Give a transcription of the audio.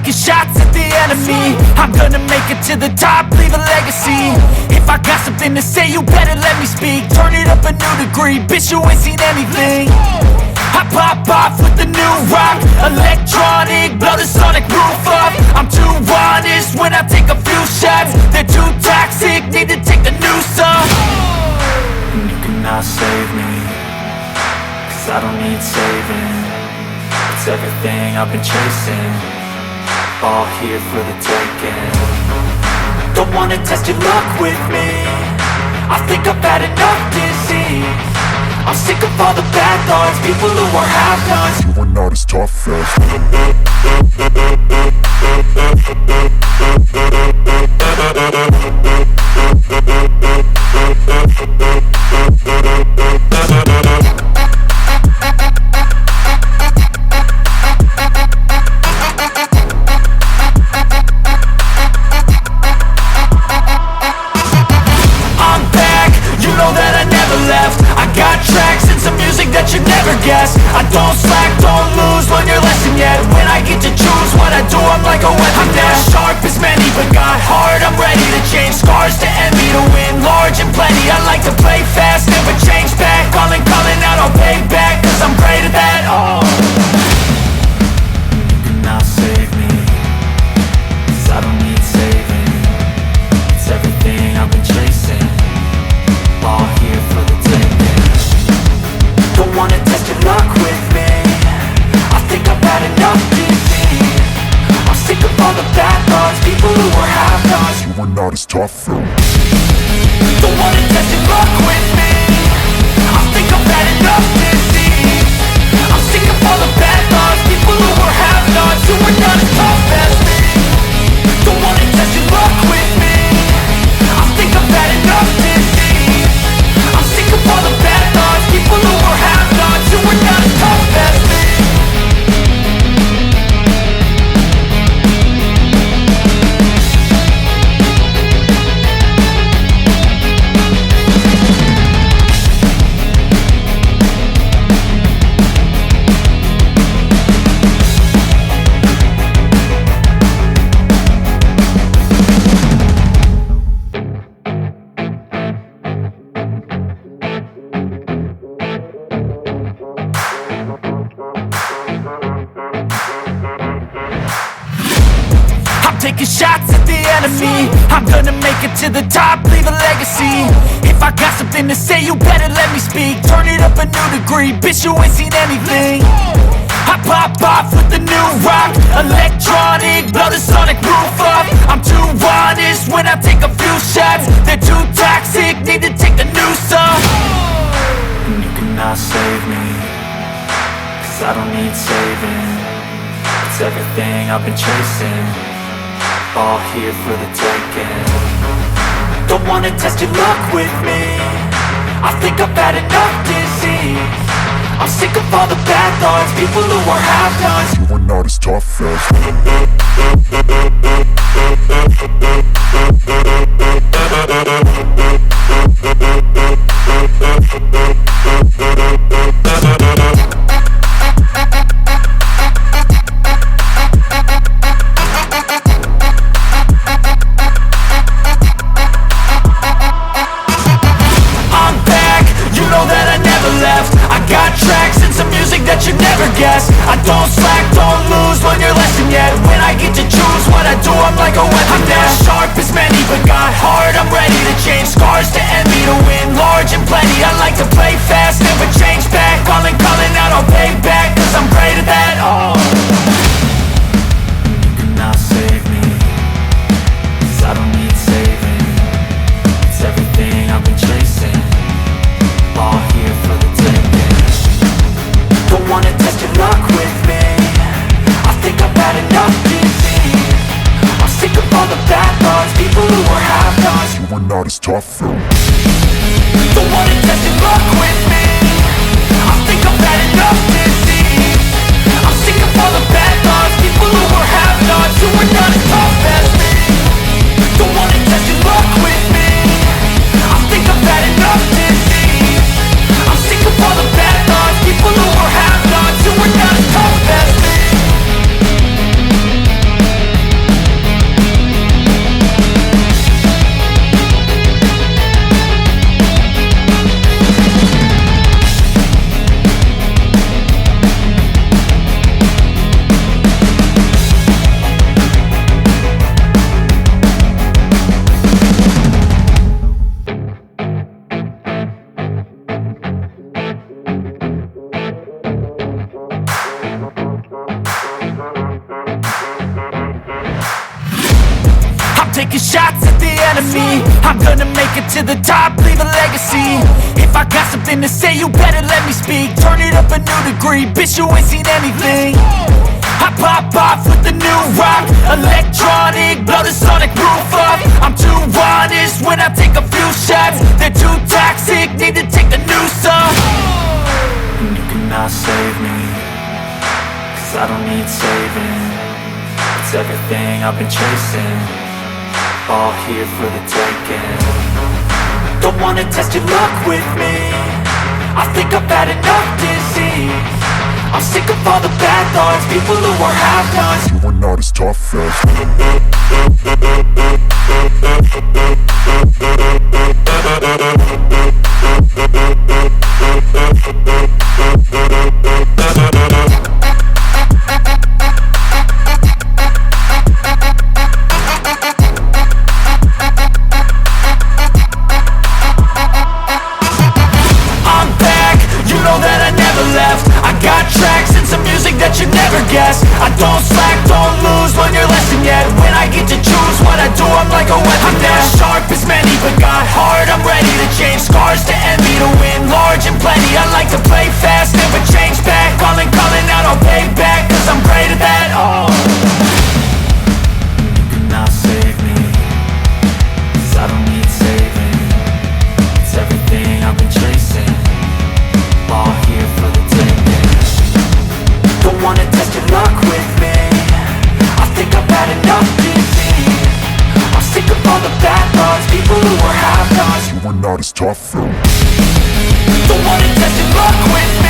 taking shots at the enemy. I'm gonna make it to the top, leave a legacy. If I got something to say, you better let me speak. Turn it up a new degree, bitch, you ain't seen anything. I pop off with the new rock, electronic, blow the sonic roof up. I'm too honest when I take a few shots. They're too toxic, need to take the noose off. And you cannot save me, cause I don't need saving. It's everything I've been chasing, all here for the taking. Don't wanna test your luck with me, I think I've had enough disease. I'm sick of all the bad thoughts, people who are half-nots. You are not as tough as I'm back, you know that I never left. I got tracks and some music that you never guessed. I don't slack, don't lose, learn your lesson yet. When I get to choose what I do, I'm like a weapon. I'm not sharp as many, but got hard, I'm ready to change. Scars to envy, to win large and plenty. I like to play fast, never change back. Calling out, I'll pay back, cause I'm great at that. Oh, you cannot save me, cause I don't need saving. It's everything I've been chasing, all here for the taking. Don't wanna test your luck with me, I think I've had enough disease. I'm sick of all the bad thoughts, people who are half-nots. you are not as tough as Don't wanna test your luck with me, I think I've had enough disease. I'm sick of all the bad thoughts, people who are half-nots, who are not as tough as me. Don't wanna test your luck with me, I think I've had enough disease. I'm sick of all the bad thoughts, people who are half-nots, who are not as tough as me. Taking shots at the enemy. I'm gonna make it to the top, leave a legacy. If I got something to say, you better let me speak. Turn it up a new degree, bitch, you ain't seen anything. I pop off with the new rock, electronic, blow the sonic roof up. I'm too honest when I take a few shots. They're too toxic, need to take the noose off. And you cannot save me, cause I don't need saving. It's everything I've been chasing, all here for the taking. Don't wanna test your luck with me, I think I've had enough disease. I'm sick of all the bad thoughts, people who are half-nots. you are not as tough as I don't slack, don't lose, learn your lesson yet. When I get to choose what I do, I'm like a weapon. I'm not sharp as many, but got hard, I'm ready to change. Scars to envy, to win large and plenty. I like to play fast, never change back. Calling out, I'll pay back, cause I'm great at that. Oh, you cannot save me, cause I don't need saving. It's everything I've been chasing, all here for the taking. Don't wanna test your luck with me, I think I've had enough disease. I'm sick of all the bad thoughts, people who are half-nots. you are not as tough as Don't wanna test your luck with me, I think I've had enough disease. I'm sick of all the bad thoughts, people who are half-nots, who are not as tough as me. Don't wanna test your luck with me, I think I've had enough disease. I'm sick of all the bad thoughts, people who are half-nots, who are not as tough as me. shots at the enemy. I'm gonna make it to the top, leave a legacy. If I got something to say, you better let me speak. Turn it up a new degree, bitch, you ain't seen anything. I pop off with the new rock, electronic, blow the sonic roof up. I'm too honest when I take a few shots. They're too toxic, need to take the noose off. And you cannot save me, cause I don't need saving. It's everything I've been chasing, all here for the taking. Don't wanna test your luck with me, I think I've had enough disease. I'm sick of all the bad thoughts, people who are half-nots. You are not as tough as I'm back, you know that I never left. I got tracks and some music that you never guess. I don't slack, don't lose, learn your lesson yet. When I get to choose what I do, I'm like a weapon. I'm not sharp as many, but got heart, I'm ready to change. Scars to envy, to win large and plenty. I like to play fast, never change back. Calling out, I'll pay back, cause I'm great at that. Oh, you cannot save me, cause I don't need saving. It's everything I've been chasing, all here for the taking. Don't wanna test your luck with me, I think I've had enough disease. I'm sick of all the bad thoughts, people who are half-nots. you are not as tough as Don't wanna test your luck with me,